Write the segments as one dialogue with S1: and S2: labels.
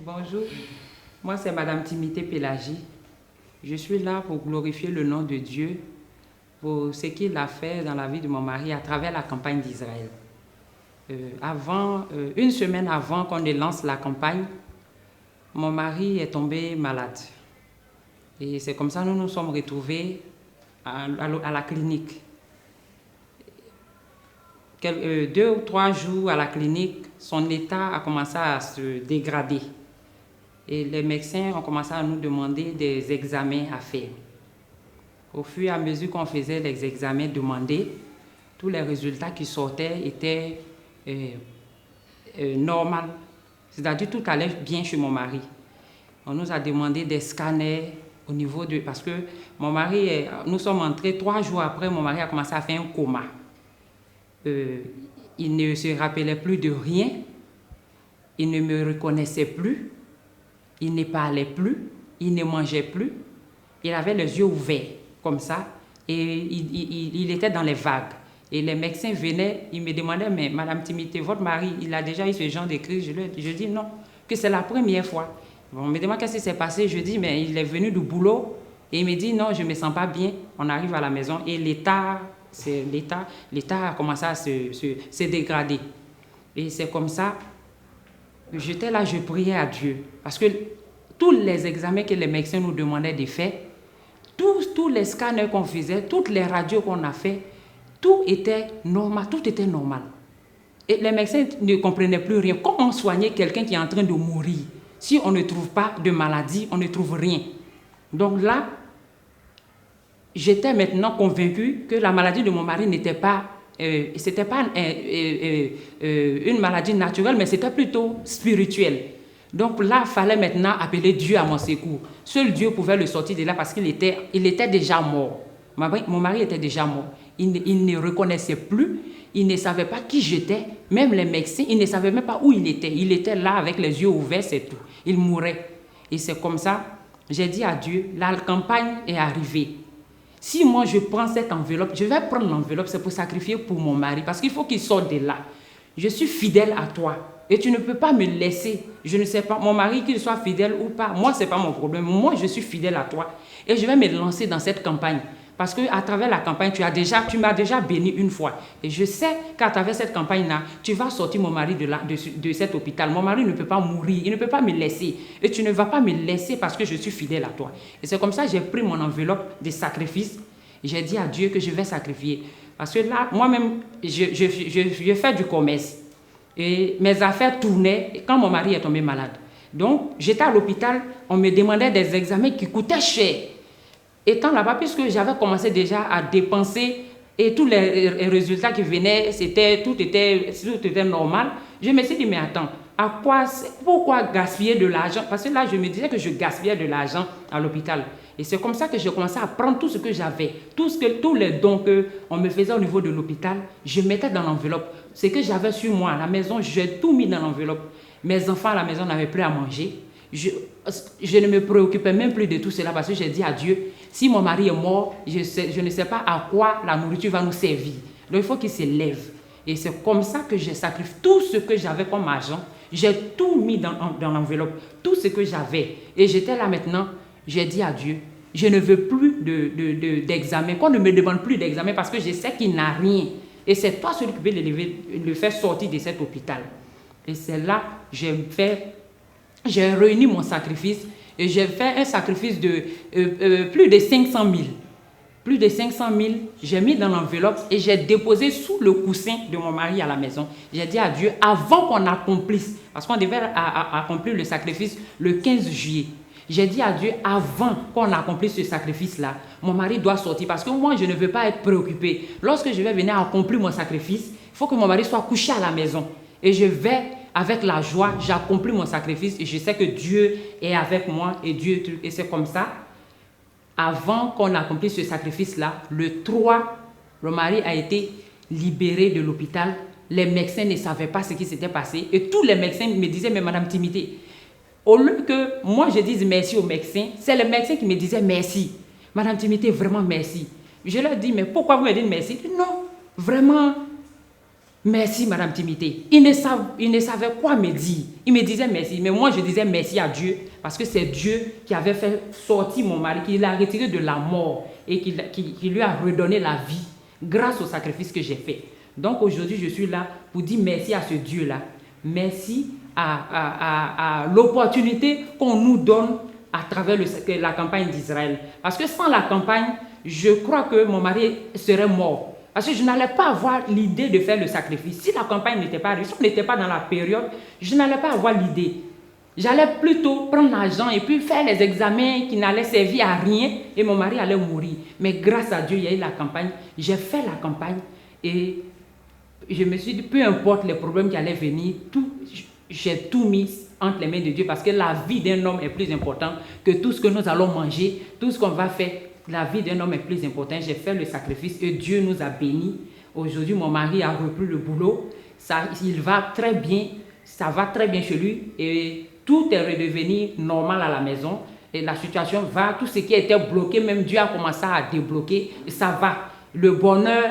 S1: Bonjour, moi c'est Madame Timité Pélagie. Je suis là pour glorifier le nom de Dieu pour ce qu'il a fait dans la vie de mon mari à travers la campagne d'Israël. Une semaine avant qu'on ne lance la campagne, mon mari est tombé malade. Et c'est comme ça que nous nous sommes retrouvés à la clinique. 2 ou 3 jours à la clinique, son état a commencé à se dégrader. Et les médecins ont commencé à nous demander des examens à faire. Au fur et à mesure qu'on faisait les examens demandés, tous les résultats qui sortaient étaient normaux. C'est-à-dire tout allait bien chez mon mari. On nous a demandé des scanners au niveau de... Parce que mon mari, nous sommes entrés 3 jours après, mon mari a commencé à faire un coma. Il ne se rappelait plus de rien. Il ne me reconnaissait plus. Il ne parlait plus. Il ne mangeait plus. Il avait les yeux ouverts, comme ça. Et il était dans les vagues. Et les médecins venaient, ils me demandaient, mais Madame Timité, votre mari, il a déjà eu ce genre de crise? Je dis non, que c'est la première fois. On me demande qu'est-ce qui s'est passé. Je dis, mais il est venu du boulot. Et il me dit, non, je ne me sens pas bien. On arrive à la maison et l'état a commencé à se dégrader. Et c'est comme ça, j'étais là, je priais à Dieu. Parce que tous les examens que les médecins nous demandaient de faire, tous les scanners qu'on faisait, toutes les radios qu'on a fait, tout était normal, tout était normal. Et les médecins ne comprenaient plus rien. Comment soigner quelqu'un qui est en train de mourir? Si on ne trouve pas de maladie, on ne trouve rien. Donc là, j'étais maintenant convaincue que la maladie de mon mari n'était pas, c'était pas une maladie naturelle, mais c'était plutôt spirituel. Donc là, il fallait maintenant appeler Dieu à mon secours. Seul Dieu pouvait le sortir de là parce qu'il était déjà mort. Mon mari était déjà mort. Il ne reconnaissait plus, il ne savait pas qui j'étais. Même les médecins, ils ne savaient même pas où il était. Il était là avec les yeux ouverts, c'est tout. Il mourait. Et c'est comme ça, j'ai dit à Dieu, la campagne est arrivée. Si moi je prends cette enveloppe, je vais prendre l'enveloppe, c'est pour sacrifier pour mon mari, parce qu'il faut qu'il sorte de là. Je suis fidèle à toi et tu ne peux pas me laisser. Je ne sais pas, mon mari, qu'il soit fidèle ou pas, moi, ce n'est pas mon problème. Moi, je suis fidèle à toi et je vais me lancer dans cette campagne. Parce qu'à travers la campagne, tu m'as déjà béni une fois. Et je sais qu'à travers cette campagne-là, tu vas sortir mon mari de cet hôpital. Mon mari ne peut pas mourir, il ne peut pas me laisser. Et tu ne vas pas me laisser parce que je suis fidèle à toi. Et c'est comme ça que j'ai pris mon enveloppe de sacrifice. J'ai dit à Dieu que je vais sacrifier. Parce que là, moi-même, je fais du commerce. Et mes affaires tournaient quand mon mari est tombé malade. Donc, j'étais à l'hôpital, on me demandait des examens qui coûtaient cher. Étant là-bas, puisque j'avais commencé déjà à dépenser et tous les résultats qui venaient, tout était normal, je me suis dit, mais attends, pourquoi gaspiller de l'argent? Parce que là, je me disais que je gaspillais de l'argent à l'hôpital. Et c'est comme ça que j'ai commencé à prendre tout ce que j'avais, tous les dons qu'on me faisait au niveau de l'hôpital, je mettais dans l'enveloppe. Ce que j'avais sur moi à la maison, j'ai tout mis dans l'enveloppe. Mes enfants à la maison n'avaient plus à manger. Je ne me préoccupais même plus de tout cela parce que j'ai dit à Dieu, si mon mari est mort, je ne sais pas à quoi la nourriture va nous servir. Donc il faut qu'il se lève. Et c'est comme ça que j'ai sacrifié tout ce que j'avais comme argent. J'ai tout mis dans l'enveloppe, tout ce que j'avais. Et j'étais là maintenant, j'ai dit à Dieu, je ne veux plus d'examen, qu'on ne me demande plus d'examen parce que je sais qu'il n'a rien. Et c'est toi celui qui peut le faire sortir de cet hôpital. Et c'est là que j'ai réuni mon sacrifice et j'ai fait un sacrifice de plus de 500 000. Plus de 500 000, j'ai mis dans l'enveloppe et j'ai déposé sous le coussin de mon mari à la maison. J'ai dit à Dieu, avant qu'on accomplisse, parce qu'on devait accomplir le sacrifice le 15 juillet, j'ai dit à Dieu, avant qu'on accomplisse ce sacrifice-là, mon mari doit sortir parce que moi, je ne veux pas être préoccupée. Lorsque je vais venir accomplir mon sacrifice, il faut que mon mari soit couché à la maison. Et je vais, avec la joie, j'accomplis mon sacrifice et je sais que Dieu est avec moi et c'est comme ça. Avant qu'on accomplisse ce sacrifice-là, le 3, le mari a été libéré de l'hôpital. Les médecins ne savaient pas ce qui s'était passé et tous les médecins me disaient, mais Madame Timité, au lieu que moi je dise merci aux médecins, c'est les médecins qui me disaient merci. Madame Timité, vraiment merci. Je leur dis, mais pourquoi vous me dites merci? Non, vraiment, merci Madame Timothée. Il ne savait quoi me dire. Il me disait merci, mais moi je disais merci à Dieu parce que c'est Dieu qui avait fait sortir mon mari, qui l'a retiré de la mort et qui lui a redonné la vie grâce au sacrifice que j'ai fait. Donc aujourd'hui je suis là pour dire merci à ce Dieu-là. Merci à l'opportunité qu'on nous donne à travers la campagne d'Israël. Parce que sans la campagne, je crois que mon mari serait mort. Parce que je n'allais pas avoir l'idée de faire le sacrifice. Si la campagne n'était pas réussie, si on n'était pas dans la période, je n'allais pas avoir l'idée. J'allais plutôt prendre l'argent et puis faire les examens qui n'allaient servir à rien et mon mari allait mourir. Mais grâce à Dieu, il y a eu la campagne. J'ai fait la campagne et je me suis dit, peu importe les problèmes qui allaient venir, j'ai tout mis entre les mains de Dieu parce que la vie d'un homme est plus importante que tout ce que nous allons manger, tout ce qu'on va faire. La vie d'un homme est plus importante. J'ai fait le sacrifice et Dieu nous a bénis. Aujourd'hui, mon mari a repris le boulot. Il va très bien. Ça va très bien chez lui et tout est redevenu normal à la maison. Et la situation va, tout ce qui était bloqué, même Dieu a commencé à débloquer. Et ça va. Le bonheur,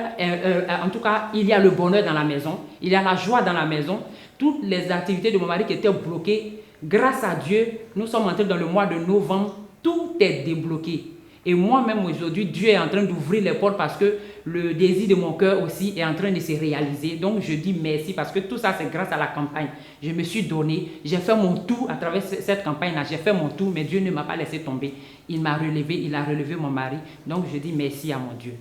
S1: en tout cas, il y a le bonheur dans la maison. Il y a la joie dans la maison. Toutes les activités de mon mari qui étaient bloquées, grâce à Dieu, nous sommes entrés dans le mois de novembre. Tout est débloqué. Et moi-même aujourd'hui, Dieu est en train d'ouvrir les portes parce que le désir de mon cœur aussi est en train de se réaliser. Donc je dis merci parce que tout ça c'est grâce à la campagne. Je me suis donné, j'ai fait mon tout à travers cette campagne-là. J'ai fait mon tout, mais Dieu ne m'a pas laissé tomber. Il m'a relevé, il a relevé mon mari. Donc je dis merci à mon Dieu.